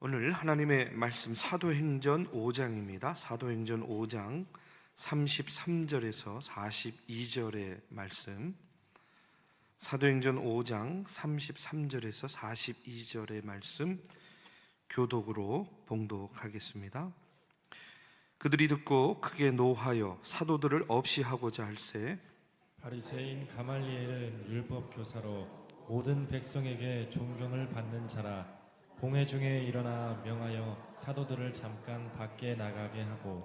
오늘 하나님의 말씀 사도행전 5장입니다. 사도행전 5장 33절에서 42절의 말씀, 사도행전 5장 33절에서 42절의 말씀 교독으로 봉독하겠습니다. 그들이 듣고 크게 노하여 사도들을 없이 하고자 할세 바리새인 가말리엘은 율법 교사로 모든 백성에게 존경을 받는 자라. 공회 중에 일어나 명하여 사도들을 잠깐 밖에 나가게 하고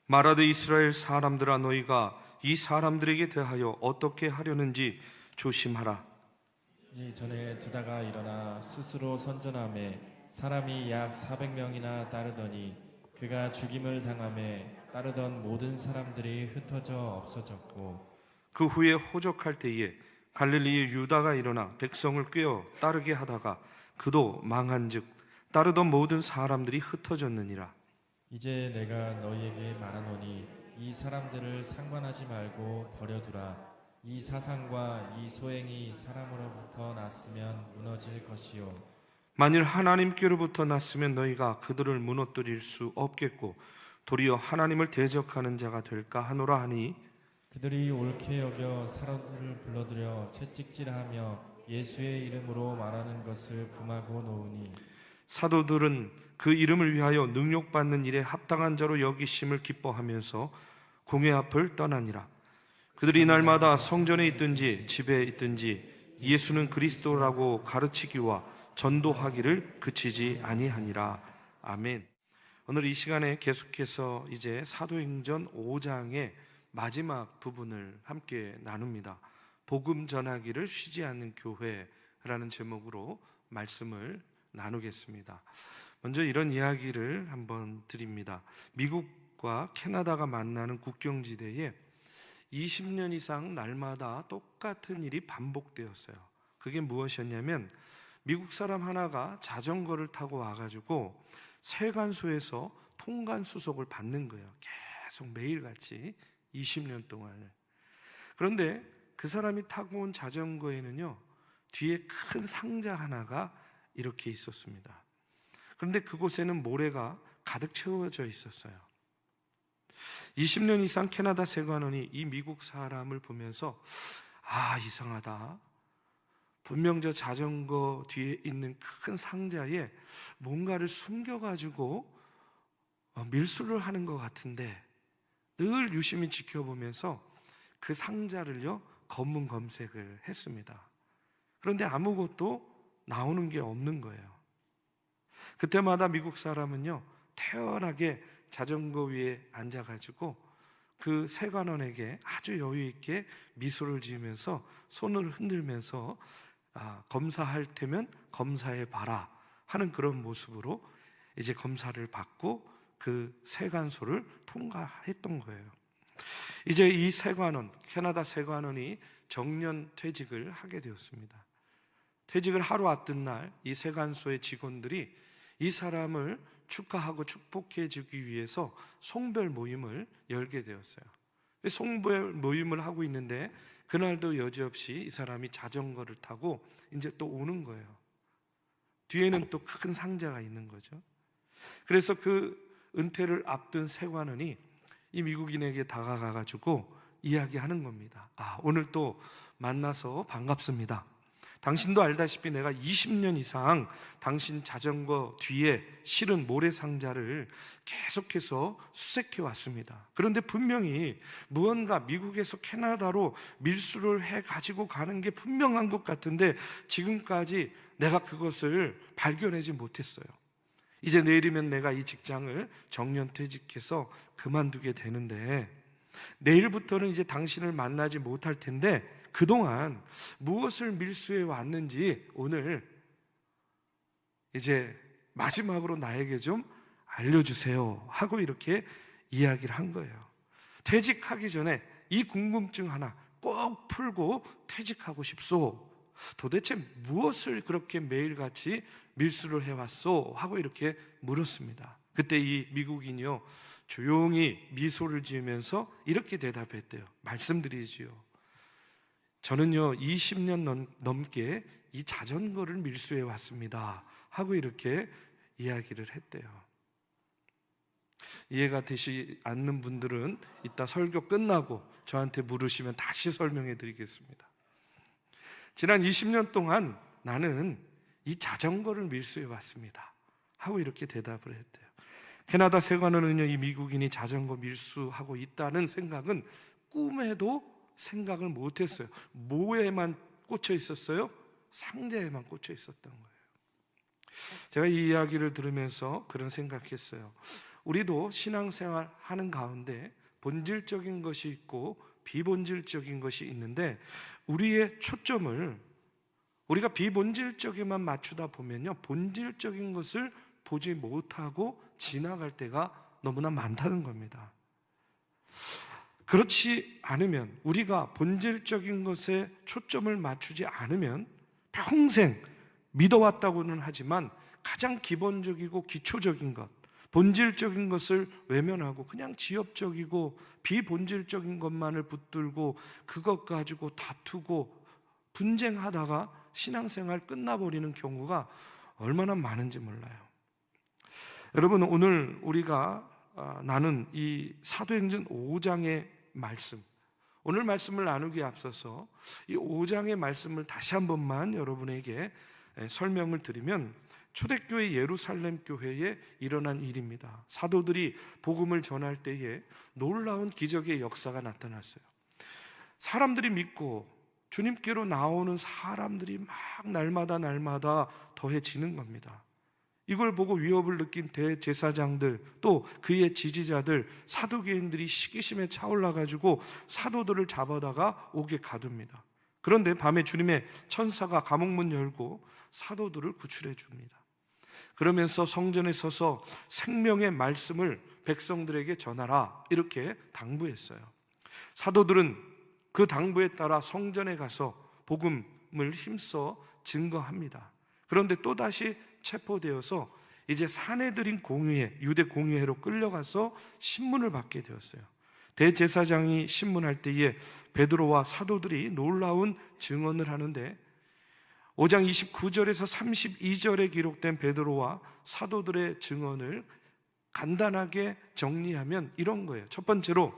말하되 이스라엘 사람들아, 너희가 이 사람들에게 대하여 어떻게 하려는지 조심하라. 이 전에 드다가 일어나 스스로 선전하매 사람이 약 400명이나 따르더니 그가 죽임을 당하매 따르던 모든 사람들이 흩어져 없어졌고, 그 후에 호적할 때에 갈릴리의 유다가 일어나 백성을 꿰어 따르게 하다가 그도 망한즉 따르던 모든 사람들이 흩어졌느니라. 이제 내가 너희에게 말하노니 이 사람들을 상관하지 말고 버려두라. 이 사상과 이 소행이 사람으로부터 났으면 무너질 것이요, 만일 하나님께로부터 났으면 너희가 그들을 무너뜨릴 수 없겠고 도리어 하나님을 대적하는 자가 될까 하노라 하니, 그들이 옳게 여겨 사람들을 불러들여 채찍질하며 예수의 이름으로 말하는 것을 금하고 놓으니, 사도들은 그 이름을 위하여 능욕받는 일에 합당한 자로 여기심을 기뻐하면서 공회 앞을 떠나니라. 그들이 날마다 성전에 있든지 집에 있든지 예수는 그리스도라고 가르치기와 전도하기를 그치지 아니하니라. 아멘. 오늘 이 시간에 계속해서 이제 사도행전 5장의 마지막 부분을 함께 나눕니다. 복음 전하기를 쉬지 않는 교회라는 제목으로 말씀을 나누겠습니다. 먼저 이런 이야기를 한번 드립니다. 미국과 캐나다가 만나는 국경지대에 20년 이상 날마다 똑같은 일이 반복되었어요. 그게 무엇이었냐면, 미국 사람 하나가 자전거를 타고 와가지고 세관소에서 통관수속을 받는 거예요. 계속 매일같이 20년 동안. 그런데 그 사람이 타고 온 자전거에는요, 뒤에 큰 상자 하나가 이렇게 있었습니다. 그런데 그곳에는 모래가 가득 채워져 있었어요. 20년 이상 캐나다 세관원이 이 미국 사람을 보면서 이상하다. 분명 저 자전거 뒤에 있는 큰 상자에 뭔가를 숨겨가지고 밀수를 하는 것 같은데, 늘 유심히 지켜보면서 그 상자를요 검문 검색을 했습니다. 그런데 아무것도 나오는 게 없는 거예요. 그때마다 미국 사람은요 태연하게 자전거 위에 앉아가지고 그 세관원에게 아주 여유 있게 미소를 지으면서 손을 흔들면서 검사할 테면 검사해 봐라 하는 그런 모습으로 이제 검사를 받고 그 세관소를 통과했던 거예요. 이제 이 세관원, 캐나다 세관원이 정년 퇴직을 하게 되었습니다. 퇴직을 하루 앞둔 날 이 세관소의 직원들이 이 사람을 축하하고 축복해 주기 위해서 송별 모임을 열게 되었어요. 송별 모임을 하고 있는데 그날도 여지없이 이 사람이 자전거를 타고 이제 또 오는 거예요. 뒤에는 또 큰 상자가 있는 거죠. 그래서 그 은퇴를 앞둔 세관원이 이 미국인에게 다가가가지고 이야기하는 겁니다. 오늘 또 만나서 반갑습니다. 당신도 알다시피 내가 20년 이상 당신 자전거 뒤에 실은 모래상자를 계속해서 수색해 왔습니다. 그런데 분명히 무언가 미국에서 캐나다로 밀수를 해 가지고 가는 게 분명한 것 같은데 지금까지 내가 그것을 발견하지 못했어요. 이제 내일이면 내가 이 직장을 정년퇴직해서 그만두게 되는데 내일부터는 이제 당신을 만나지 못할 텐데 그동안 무엇을 밀수해 왔는지 오늘 이제 마지막으로 나에게 좀 알려주세요 하고 이렇게 이야기를 한 거예요. 퇴직하기 전에 이 궁금증 하나 꼭 풀고 퇴직하고 싶소. 도대체 무엇을 그렇게 매일같이 밀수를 해왔소? 하고 이렇게 물었습니다. 그때 이 미국인이요 조용히 미소를 지으면서 이렇게 대답했대요. 말씀드리지요, 저는요 20년 넘게 이 자전거를 밀수해 왔습니다 하고 이렇게 이야기를 했대요. 이해가 되지 않는 분들은 이따 설교 끝나고 저한테 물으시면 다시 설명해 드리겠습니다. 지난 20년 동안 나는 이 자전거를 밀수해 왔습니다 하고 이렇게 대답을 했대요. 캐나다 세관원은요, 이 미국인이 자전거 밀수하고 있다는 생각은 꿈에도 생각을 못했어요. 뭐에만 꽂혀 있었어요? 상자에만 꽂혀 있었던 거예요. 제가 이 이야기를 들으면서 그런 생각했어요. 우리도 신앙생활 하는 가운데 본질적인 것이 있고 비본질적인 것이 있는데, 우리의 초점을 우리가 비본질적에만 맞추다 보면요, 본질적인 것을 보지 못하고 지나갈 때가 너무나 많다는 겁니다. 그렇지 않으면, 우리가 본질적인 것에 초점을 맞추지 않으면 평생 믿어왔다고는 하지만 가장 기본적이고 기초적인 것, 본질적인 것을 외면하고 그냥 지엽적이고 비본질적인 것만을 붙들고 그것 가지고 다투고 분쟁하다가 신앙생활 끝나버리는 경우가 얼마나 많은지 몰라요. 여러분, 오늘 우리가 나눈 이 사도행전 5장의 말씀, 오늘 말씀을 나누기에 앞서서 이 5장의 말씀을 다시 한 번만 여러분에게 설명을 드리면, 초대교회 예루살렘 교회에 일어난 일입니다. 사도들이 복음을 전할 때에 놀라운 기적의 역사가 나타났어요. 사람들이 믿고 주님께로 나오는 사람들이 막 날마다 더해지는 겁니다. 이걸 보고 위협을 느낀 대제사장들, 또 그의 지지자들, 사두개인들이 시기심에 차올라가지고 사도들을 잡아다가 옥에 가둡니다. 그런데 밤에 주님의 천사가 감옥문 열고 사도들을 구출해 줍니다. 그러면서 성전에 서서 생명의 말씀을 백성들에게 전하라, 이렇게 당부했어요. 사도들은 그 당부에 따라 성전에 가서 복음을 힘써 증거합니다. 그런데 또다시 체포되어서 이제 사내들인 공회에, 유대 공회로 끌려가서 신문을 받게 되었어요. 대제사장이 신문할 때에 베드로와 사도들이 놀라운 증언을 하는데, 5장 29절에서 32절에 기록된 베드로와 사도들의 증언을 간단하게 정리하면 이런 거예요. 첫 번째로,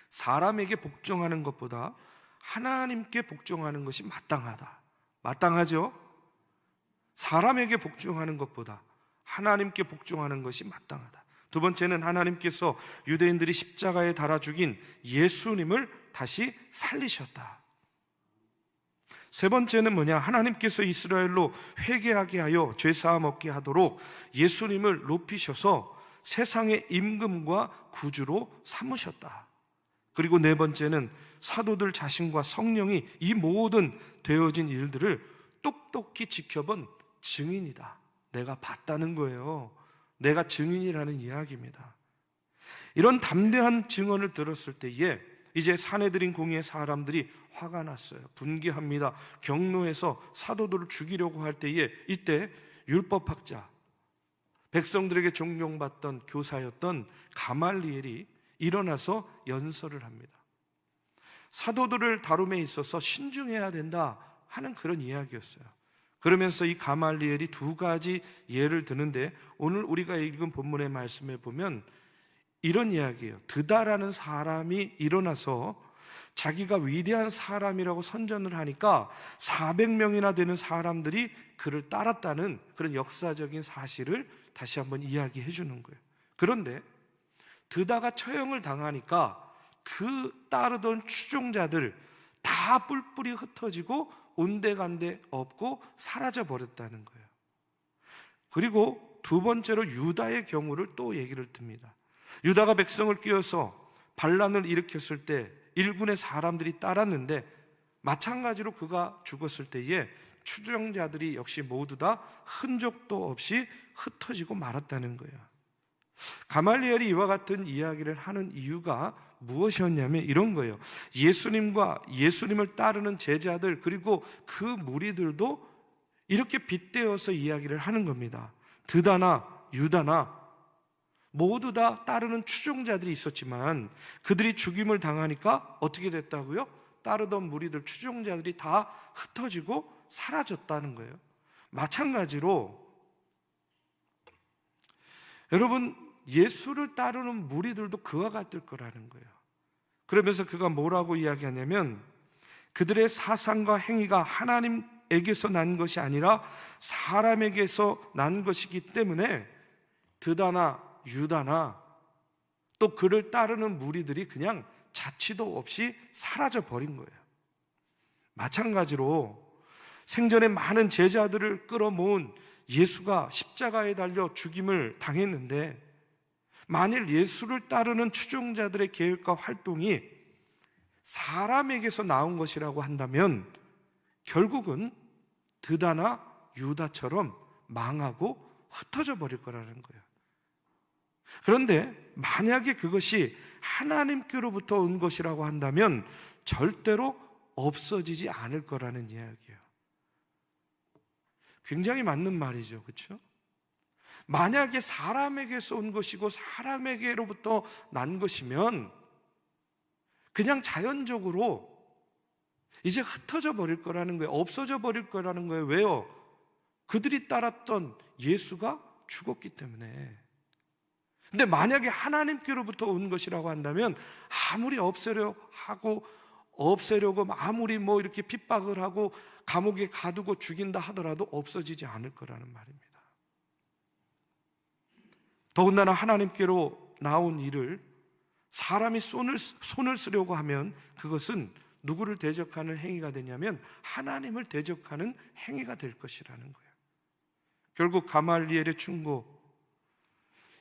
사람에게 복종하는 것보다 하나님께 복종하는 것이 마땅하다. 마땅하죠? 사람에게 복종하는 것보다 하나님께 복종하는 것이 마땅하다. 두 번째는, 하나님께서 유대인들이 십자가에 달아 죽인 예수님을 다시 살리셨다. 세 번째는 뭐냐? 하나님께서 이스라엘로 회개하게 하여 죄사함 얻게 하도록 예수님을 높이셔서 세상의 임금과 구주로 삼으셨다. 그리고 네 번째는, 사도들 자신과 성령이 이 모든 되어진 일들을 똑똑히 지켜본 증인이다. 내가 봤다는 거예요. 내가 증인이라는 이야기입니다. 이런 담대한 증언을 들었을 때에 이제 사내들인 공의의 사람들이 화가 났어요. 분개합니다. 경로에서 사도들을 죽이려고 할 때에 이때 율법학자, 백성들에게 존경받던 교사였던 가말리엘이 일어나서 연설을 합니다. 사도들을 다룸에 있어서 신중해야 된다 하는 그런 이야기였어요. 그러면서 이 가말리엘이 두 가지 예를 드는데, 오늘 우리가 읽은 본문의 말씀에 보면 이런 이야기예요. 드다라는 사람이 일어나서 자기가 위대한 사람이라고 선전을 하니까 400명이나 되는 사람들이 그를 따랐다는 그런 역사적인 사실을 다시 한번 이야기해 주는 거예요. 그런데 드다가 처형을 당하니까 그 따르던 추종자들 다 뿔뿔이 흩어지고 온데간데 없고 사라져 버렸다는 거예요. 그리고 두 번째로 유다의 경우를 또 얘기를 듭니다. 유다가 백성을 끼워서 반란을 일으켰을 때 일군의 사람들이 따랐는데, 마찬가지로 그가 죽었을 때에 추종자들이 역시 모두 다 흔적도 없이 흩어지고 말았다는 거예요. 가말리엘이 이와 같은 이야기를 하는 이유가 무엇이었냐면 이런 거예요. 예수님과 예수님을 따르는 제자들, 그리고 그 무리들도 이렇게 빗대어서 이야기를 하는 겁니다. 드다나 유다나 모두 다 따르는 추종자들이 있었지만 그들이 죽임을 당하니까 어떻게 됐다고요? 따르던 무리들, 추종자들이 다 흩어지고 사라졌다는 거예요. 마찬가지로 여러분, 예수를 따르는 무리들도 그와 같을 거라는 거예요. 그러면서 그가 뭐라고 이야기하냐면 그들의 사상과 행위가 하나님에게서 난 것이 아니라 사람에게서 난 것이기 때문에 드다나 유다나 또 그를 따르는 무리들이 그냥 자취도 없이 사라져 버린 거예요. 마찬가지로 생전에 많은 제자들을 끌어모은 예수가 십자가에 달려 죽임을 당했는데 만일 예수를 따르는 추종자들의 계획과 활동이 사람에게서 나온 것이라고 한다면 결국은 드다나 유다처럼 망하고 흩어져 버릴 거라는 거예요. 그런데 만약에 그것이 하나님께로부터 온 것이라고 한다면 절대로 없어지지 않을 거라는 이야기예요. 굉장히 맞는 말이죠, 그렇죠? 만약에 사람에게서 온 것이고 사람에게로부터 난 것이면 그냥 자연적으로 이제 흩어져 버릴 거라는 거예요. 없어져 버릴 거라는 거예요. 왜요? 그들이 따랐던 예수가 죽었기 때문에. 근데 만약에 하나님께로부터 온 것이라고 한다면 아무리 없애려고 아무리 이렇게 핍박을 하고 감옥에 가두고 죽인다 하더라도 없어지지 않을 거라는 말입니다. 더군다나 하나님께로 나온 일을 사람이 손을 쓰려고 하면 그것은 누구를 대적하는 행위가 되냐면 하나님을 대적하는 행위가 될 것이라는 거예요. 결국 가말리엘의 충고,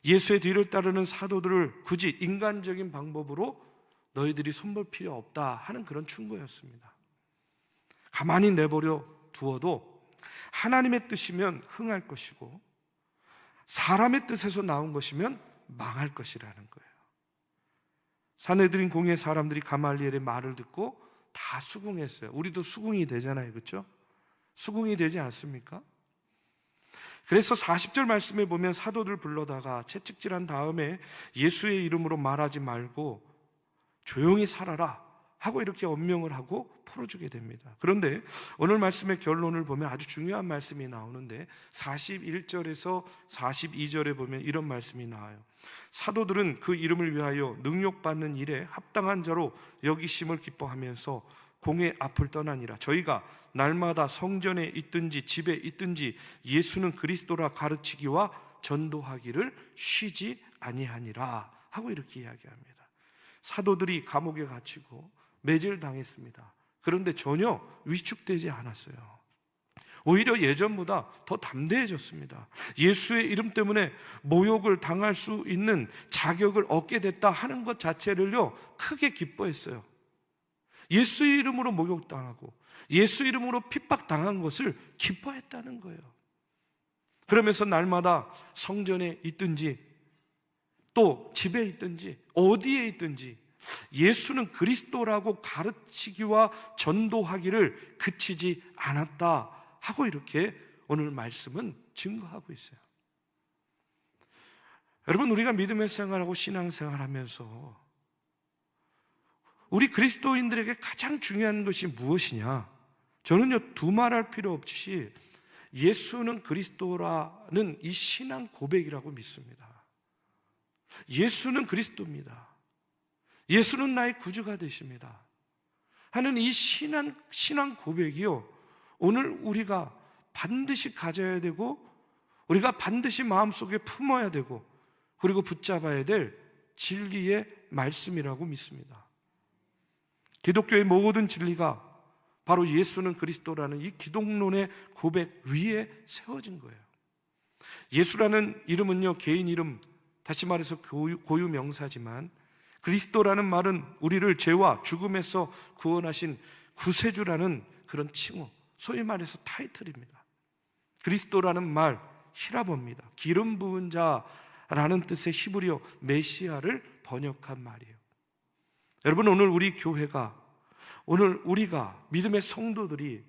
예수의 뒤를 따르는 사도들을 굳이 인간적인 방법으로 너희들이 손볼 필요 없다 하는 그런 충고였습니다. 가만히 내버려 두어도 하나님의 뜻이면 흥할 것이고 사람의 뜻에서 나온 것이면 망할 것이라는 거예요. 산헤드린 공회 사람들이 가말리엘의 말을 듣고 다 수긍했어요. 우리도 수긍이 되잖아요, 그렇죠? 수긍이 되지 않습니까? 그래서 40절 말씀에 보면 사도들 불러다가 채찍질한 다음에 예수의 이름으로 말하지 말고 조용히 살아라 하고 이렇게 엄명을 하고 풀어주게 됩니다. 그런데 오늘 말씀의 결론을 보면 아주 중요한 말씀이 나오는데 41절에서 42절에 보면 이런 말씀이 나와요. 사도들은 그 이름을 위하여 능욕받는 일에 합당한 자로 여기심을 기뻐하면서 공회 앞을 떠나니라. 저희가 날마다 성전에 있든지 집에 있든지 예수는 그리스도라 가르치기와 전도하기를 쉬지 아니하니라 하고 이렇게 이야기합니다. 사도들이 감옥에 갇히고 매질당했습니다. 그런데 전혀 위축되지 않았어요. 오히려 예전보다 더 담대해졌습니다. 예수의 이름 때문에 모욕을 당할 수 있는 자격을 얻게 됐다 하는 것 자체를요 크게 기뻐했어요. 예수의 이름으로 목욕당하고 예수 이름으로 핍박당한 것을 기뻐했다는 거예요. 그러면서 날마다 성전에 있든지 또 집에 있든지 어디에 있든지 예수는 그리스도라고 가르치기와 전도하기를 그치지 않았다 하고 이렇게 오늘 말씀은 증거하고 있어요. 여러분, 우리가 믿음의 생활하고 신앙생활하면서 우리 그리스도인들에게 가장 중요한 것이 무엇이냐? 저는요 두말할 필요 없이 예수는 그리스도라는 이 신앙 고백이라고 믿습니다. 예수는 그리스도입니다. 예수는 나의 구주가 되십니다 하는 이 신앙 고백이요 오늘 우리가 반드시 가져야 되고 우리가 반드시 마음속에 품어야 되고 그리고 붙잡아야 될 진리의 말씀이라고 믿습니다. 기독교의 모든 진리가 바로 예수는 그리스도라는 이 기독론의 고백 위에 세워진 거예요. 예수라는 이름은요 개인 이름, 다시 말해서 고유 명사지만 그리스도라는 말은 우리를 죄와 죽음에서 구원하신 구세주라는 그런 칭호, 소위 말해서 타이틀입니다. 그리스도라는 말 히라보입니다. 기름 부은 자라는 뜻의 히브리어 메시아를 번역한 말이에요. 여러분, 오늘 우리 교회가, 오늘 우리가 믿음의 성도들이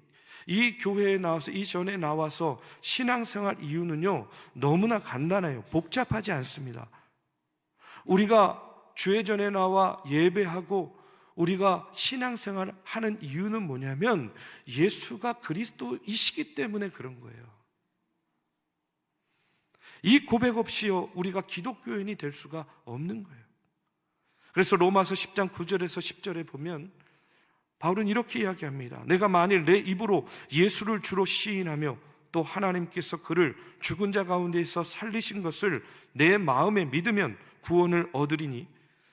이 교회에 나와서, 이 전에 나와서 신앙생활 이유는요 너무나 간단해요. 복잡하지 않습니다. 우리가 주의 전에 나와 예배하고 우리가 신앙생활을 하는 이유는 뭐냐면 예수가 그리스도이시기 때문에 그런 거예요. 이 고백 없이요 우리가 기독교인이 될 수가 없는 거예요. 그래서 로마서 10장 9절에서 10절에 보면 바울은 이렇게 이야기합니다. 내가 만일 내 입으로 예수를 주로 시인하며 또 하나님께서 그를 죽은 자 가운데에서 살리신 것을 내 마음에 믿으면 구원을 얻으리니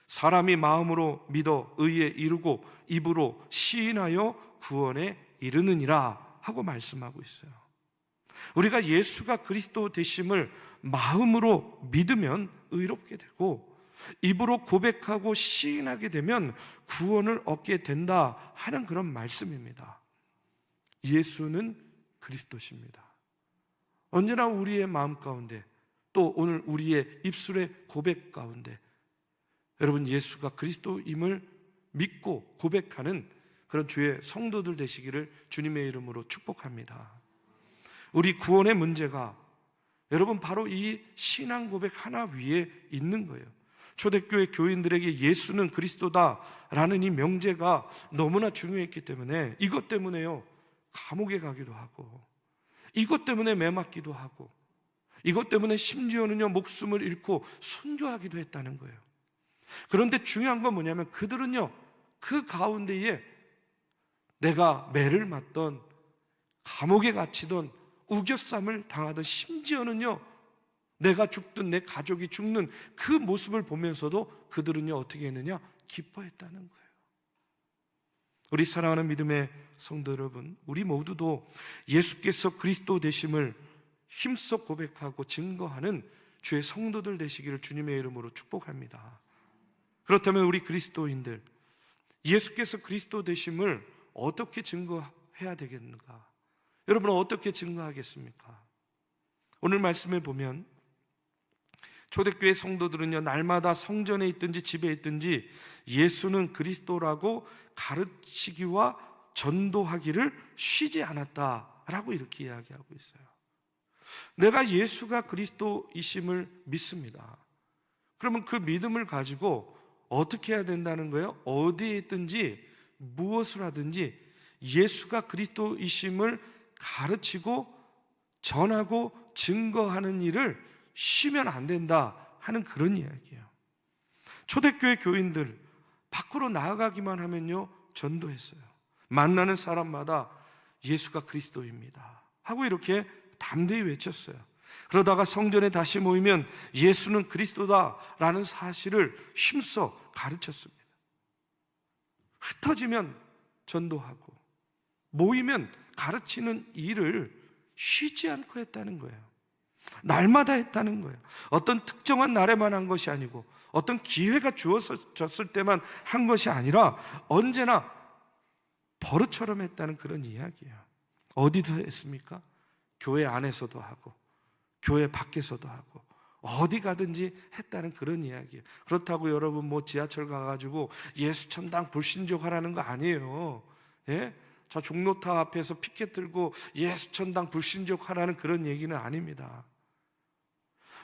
사람이 마음으로 믿어 의에 이르고 입으로 시인하여 구원에 이르느니라 하고 말씀하고 있어요. 우리가 예수가 그리스도 되심을 마음으로 믿으면 의롭게 되고 입으로 고백하고 시인하게 되면 구원을 얻게 된다 하는 그런 말씀입니다. 예수는 그리스도십니다. 언제나 우리의 마음 가운데 또 오늘 우리의 입술의 고백 가운데 여러분 예수가 그리스도임을 믿고 고백하는 그런 주의 성도들 되시기를 주님의 이름으로 축복합니다. 우리 구원의 문제가 여러분 바로 이 신앙 고백 하나 위에 있는 거예요. 초대교회 교인들에게 예수는 그리스도다라는 이 명제가 너무나 중요했기 때문에 이것 때문에요 감옥에 가기도 하고 이것 때문에 매 맞기도 하고 이것 때문에 심지어는요 목숨을 잃고 순교하기도 했다는 거예요. 그런데 중요한 건 뭐냐면 그들은요 그 가운데에 내가 매를 맞던 감옥에 갇히던 우겨쌈을 당하던 심지어는요 내가 죽든 내 가족이 죽는 그 모습을 보면서도 그들은요 어떻게 했느냐? 기뻐했다는 거예요. 우리 사랑하는 믿음의 성도 여러분, 우리 모두도 예수께서 그리스도 되심을 힘써 고백하고 증거하는 주의 성도들 되시기를 주님의 이름으로 축복합니다. 그렇다면 우리 그리스도인들 예수께서 그리스도 되심을 어떻게 증거해야 되겠는가? 여러분은 어떻게 증거하겠습니까? 오늘 말씀에 보면 초대교회 성도들은요 날마다 성전에 있든지 집에 있든지 예수는 그리스도라고 가르치기와 전도하기를 쉬지 않았다라고 이렇게 이야기하고 있어요. 내가 예수가 그리스도이심을 믿습니다. 그러면 그 믿음을 가지고 어떻게 해야 된다는 거예요? 어디에 있든지 무엇을 하든지 예수가 그리스도이심을 가르치고 전하고 증거하는 일을 쉬면 안 된다 하는 그런 이야기예요. 초대교회 교인들 밖으로 나아가기만 하면요 전도했어요. 만나는 사람마다 예수가 그리스도입니다 하고 이렇게 담대히 외쳤어요. 그러다가 성전에 다시 모이면 예수는 그리스도다라는 사실을 힘써 가르쳤습니다. 흩어지면 전도하고 모이면 가르치는 일을 쉬지 않고 했다는 거예요. 날마다 했다는 거예요. 어떤 특정한 날에만 한 것이 아니고 어떤 기회가 주어졌을 때만 한 것이 아니라 언제나 버릇처럼 했다는 그런 이야기예요. 어디서 했습니까? 교회 안에서도 하고 교회 밖에서도 하고 어디 가든지 했다는 그런 이야기예요. 그렇다고 여러분 뭐 지하철 가가지고 예수천당 불신족하라는 거 아니에요. 예? 저 종로탑 앞에서 피켓 들고 예수천당 불신족하라는 그런 얘기는 아닙니다.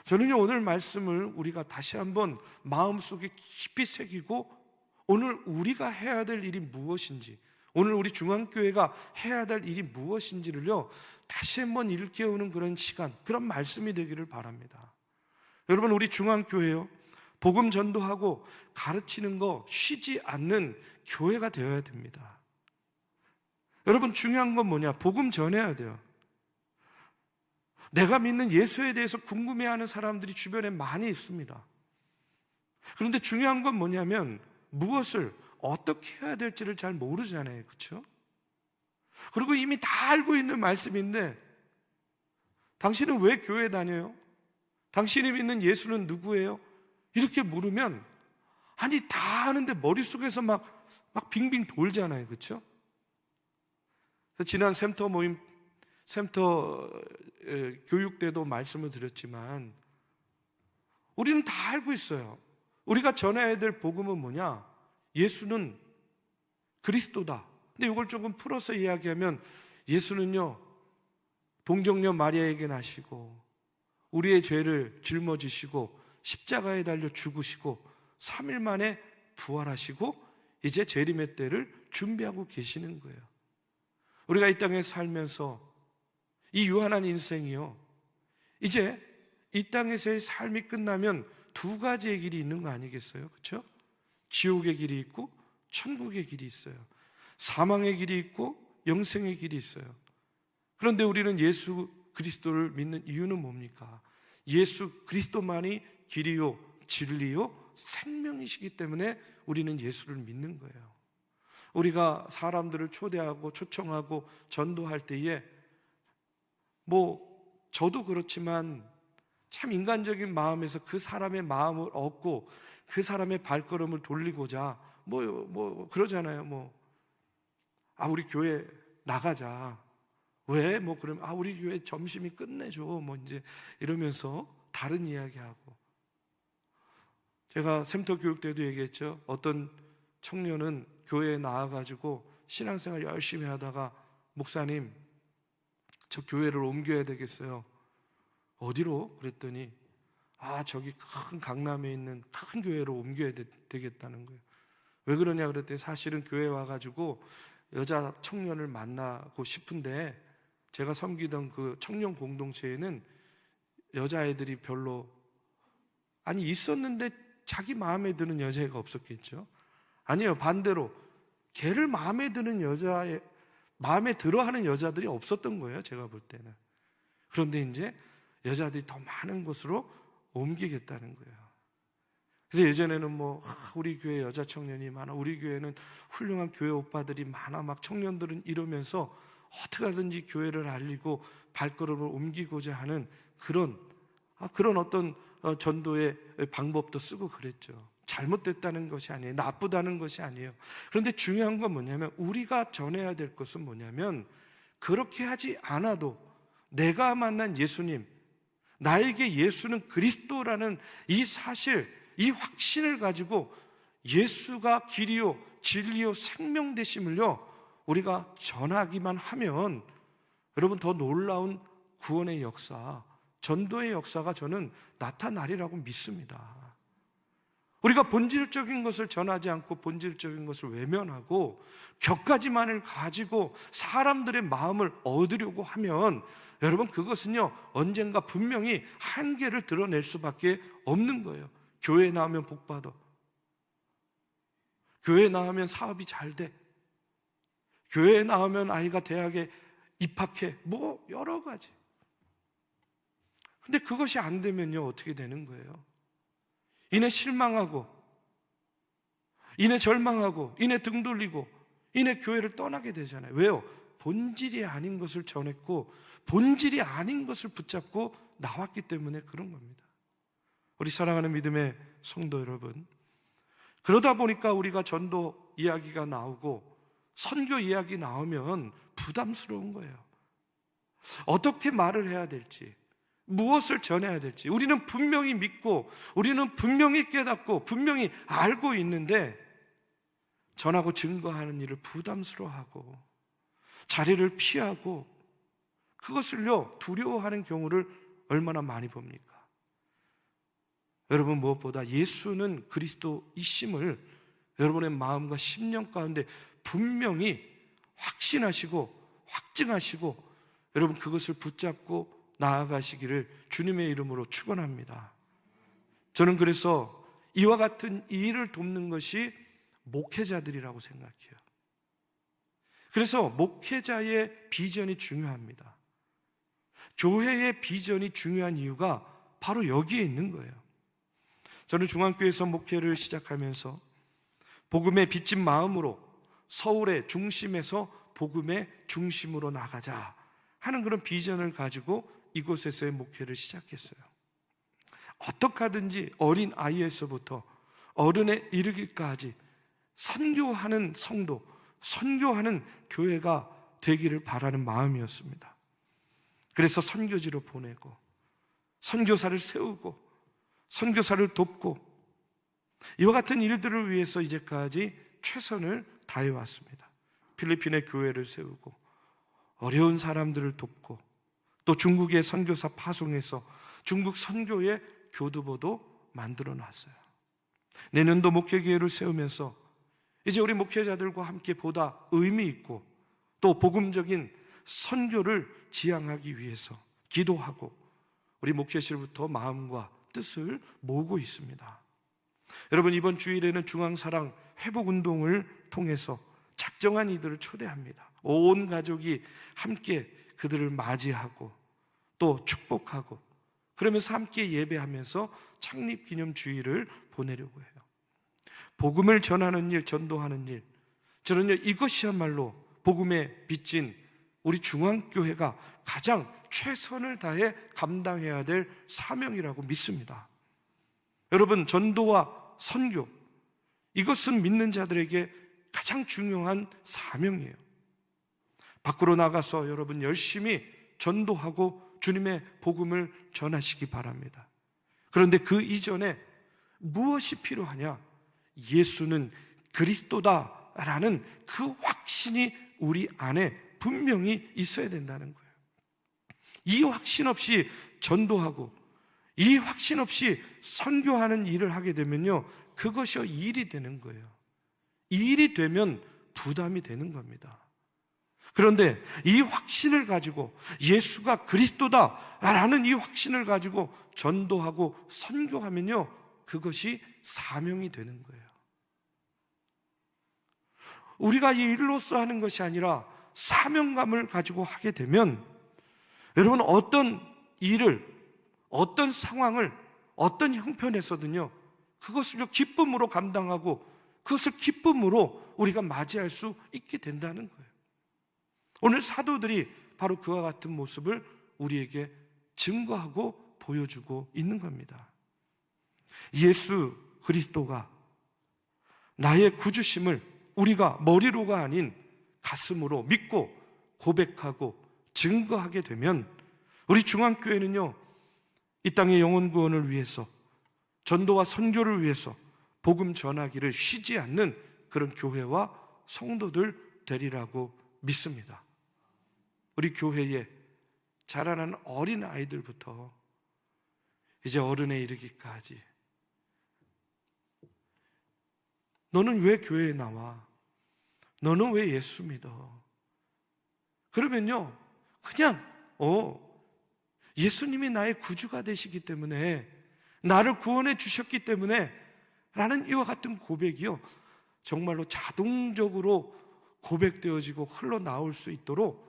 저는요 오늘 말씀을 우리가 다시 한번 마음속에 깊이 새기고 오늘 우리가 해야 될 일이 무엇인지, 오늘 우리 중앙교회가 해야 될 일이 무엇인지를요 다시 한번 일깨우는 그런 시간, 그런 말씀이 되기를 바랍니다. 여러분 우리 중앙교회요 복음 전도하고 가르치는 거 쉬지 않는 교회가 되어야 됩니다. 여러분 중요한 건 뭐냐? 복음 전해야 돼요. 내가 믿는 예수에 대해서 궁금해하는 사람들이 주변에 많이 있습니다. 그런데 중요한 건 뭐냐면 무엇을 어떻게 해야 될지를 잘 모르잖아요. 그렇죠? 그리고 이미 다 알고 있는 말씀인데 당신은 왜 교회 다녀요? 당신이 믿는 예수는 누구예요? 이렇게 물으면 아니 다 아는데 머릿속에서 막 빙빙 돌잖아요. 그렇죠? 지난 샘터 모임, 샘터 교육 때도 말씀을 드렸지만 우리는 다 알고 있어요. 우리가 전해야 될 복음은 뭐냐? 예수는 그리스도다. 근데 이걸 조금 풀어서 이야기하면 예수는요 동정녀 마리아에게 나시고 우리의 죄를 짊어지시고 십자가에 달려 죽으시고 3일 만에 부활하시고 이제 재림의 때를 준비하고 계시는 거예요. 우리가 이 땅에 살면서 이 유한한 인생이요 이제 이 땅에서의 삶이 끝나면 두 가지의 길이 있는 거 아니겠어요? 그렇죠? 지옥의 길이 있고 천국의 길이 있어요. 사망의 길이 있고 영생의 길이 있어요. 그런데 우리는 예수 그리스도를 믿는 이유는 뭡니까? 예수 그리스도만이 길이요 진리요 생명이시기 때문에 우리는 예수를 믿는 거예요. 우리가 사람들을 초대하고 초청하고 전도할 때에 저도 그렇지만 참 인간적인 마음에서 그 사람의 마음을 얻고 그 사람의 발걸음을 돌리고자 그러잖아요. 우리 교회 나가자. 왜? 그러면 우리 교회 점심이 끝내줘. 이제 이러면서 다른 이야기하고. 제가 샘터 교육 때도 얘기했죠. 어떤 청년은 교회에 나와가지고 신앙생활 열심히 하다가 목사님, 저 교회를 옮겨야 되겠어요. 어디로? 그랬더니 저기 큰 강남에 있는 큰 교회로 옮겨야 되겠다는 거예요. 왜 그러냐 그랬더니 사실은 교회에 와가지고 여자 청년을 만나고 싶은데 제가 섬기던 그 청년 공동체에는 여자애들이 별로 있었는데 자기 마음에 드는 여자애가 없었겠죠. 아니요, 반대로 걔를 마음에 드는 마음에 들어하는 여자들이 없었던 거예요. 제가 볼 때는. 그런데 이제 여자들이 더 많은 곳으로 옮기겠다는 거예요. 그래서 예전에는 우리 교회 여자 청년이 많아, 우리 교회는 훌륭한 교회 오빠들이 많아, 막 청년들은 이러면서 어떻게 하든지 교회를 알리고 발걸음을 옮기고자 하는 그런 어떤 전도의 방법도 쓰고 그랬죠. 잘못됐다는 것이 아니에요. 나쁘다는 것이 아니에요. 그런데 중요한 건 뭐냐면 우리가 전해야 될 것은 뭐냐면 그렇게 하지 않아도 내가 만난 예수님, 나에게 예수는 그리스도라는 이 사실, 이 확신을 가지고 예수가 길이요 진리요 생명 되심을요 우리가 전하기만 하면 여러분 더 놀라운 구원의 역사, 전도의 역사가 저는 나타나리라고 믿습니다. 우리가 본질적인 것을 전하지 않고 본질적인 것을 외면하고 격가지만을 가지고 사람들의 마음을 얻으려고 하면 여러분 그것은요 언젠가 분명히 한계를 드러낼 수밖에 없는 거예요. 교회에 나오면 복 받아, 교회에 나오면 사업이 잘 돼, 교회에 나오면 아이가 대학에 입학해, 여러 가지. 근데 그것이 안 되면요 어떻게 되는 거예요? 이내 실망하고, 이내 절망하고, 이내 등 돌리고, 이내 교회를 떠나게 되잖아요. 왜요? 본질이 아닌 것을 전했고 본질이 아닌 것을 붙잡고 나왔기 때문에 그런 겁니다. 우리 사랑하는 믿음의 성도 여러분, 그러다 보니까 우리가 전도 이야기가 나오고 선교 이야기 나오면 부담스러운 거예요. 어떻게 말을 해야 될지, 무엇을 전해야 될지 우리는 분명히 믿고 우리는 분명히 깨닫고 분명히 알고 있는데 전하고 증거하는 일을 부담스러워하고 자리를 피하고 그것을요 두려워하는 경우를 얼마나 많이 봅니까? 여러분, 무엇보다 예수는 그리스도이심을 여러분의 마음과 심령 가운데 분명히 확신하시고 확증하시고 여러분 그것을 붙잡고 나아가시기를 주님의 이름으로 축원합니다. 저는 그래서 이와 같은 이 일을 돕는 것이 목회자들이라고 생각해요. 그래서 목회자의 비전이 중요합니다. 교회의 비전이 중요한 이유가 바로 여기에 있는 거예요. 저는 중앙교회에서 목회를 시작하면서 복음의 빚진 마음으로 서울의 중심에서 복음의 중심으로 나가자 하는 그런 비전을 가지고 이곳에서의 목회를 시작했어요. 어떻게 하든지 어린 아이에서부터 어른에 이르기까지 선교하는 성도, 선교하는 교회가 되기를 바라는 마음이었습니다. 그래서 선교지로 보내고 선교사를 세우고 선교사를 돕고 이와 같은 일들을 위해서 이제까지 최선을 다해왔습니다. 필리핀의 교회를 세우고 어려운 사람들을 돕고 또 중국의 선교사 파송해서 중국 선교의 교두보도 만들어 놨어요. 내년도 목회기회를 세우면서 이제 우리 목회자들과 함께 보다 의미 있고 또 복음적인 선교를 지향하기 위해서 기도하고 우리 목회실부터 마음과 뜻을 모으고 있습니다. 여러분, 이번 주일에는 중앙사랑 회복운동을 통해서 작정한 이들을 초대합니다. 온 가족이 함께 그들을 맞이하고 또 축복하고 그러면서 함께 예배하면서 창립기념주일을 보내려고 해요. 복음을 전하는 일, 전도하는 일, 저는요, 이것이야말로 복음에 빚진 우리 중앙교회가 가장 최선을 다해 감당해야 될 사명이라고 믿습니다. 여러분, 전도와 선교, 이것은 믿는 자들에게 가장 중요한 사명이에요. 밖으로 나가서 여러분 열심히 전도하고 주님의 복음을 전하시기 바랍니다. 그런데 그 이전에 무엇이 필요하냐? 예수는 그리스도다라는 그 확신이 우리 안에 분명히 있어야 된다는 거예요. 이 확신 없이 전도하고 이 확신 없이 선교하는 일을 하게 되면요, 그것이 일이 되는 거예요. 일이 되면 부담이 되는 겁니다. 그런데 이 확신을 가지고 예수가 그리스도다라는 이 확신을 가지고 전도하고 선교하면요, 그것이 사명이 되는 거예요. 우리가 이 일로서 하는 것이 아니라 사명감을 가지고 하게 되면 여러분, 어떤 일을, 어떤 상황을, 어떤 형편에서든요, 그것을 기쁨으로 감당하고 그것을 기쁨으로 우리가 맞이할 수 있게 된다는 거예요. 오늘 사도들이 바로 그와 같은 모습을 우리에게 증거하고 보여주고 있는 겁니다. 예수 그리스도가 나의 구주심을 우리가 머리로가 아닌 가슴으로 믿고 고백하고 증거하게 되면 우리 중앙교회는요, 이 땅의 영혼 구원을 위해서, 전도와 선교를 위해서 복음 전하기를 쉬지 않는 그런 교회와 성도들 되리라고 믿습니다. 우리 교회에 자라는 어린 아이들부터 이제 어른에 이르기까지, 너는 왜 교회에 나와? 너는 왜 예수 믿어? 그러면요, 그냥 예수님이 나의 구주가 되시기 때문에, 나를 구원해 주셨기 때문에 라는 이와 같은 고백이요, 정말로 자동적으로 고백되어지고 흘러나올 수 있도록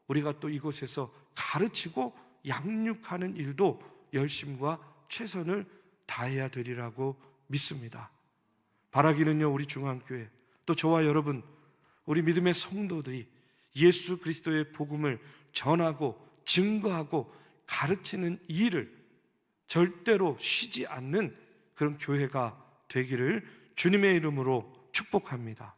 우리가 또 이곳에서 가르치고 양육하는 일도 열심과 최선을 다해야 되리라고 믿습니다. 바라기는요, 우리 중앙교회, 또 저와 여러분, 우리 믿음의 성도들이 예수 그리스도의 복음을 전하고 증거하고 가르치는 일을 절대로 쉬지 않는 그런 교회가 되기를 주님의 이름으로 축복합니다.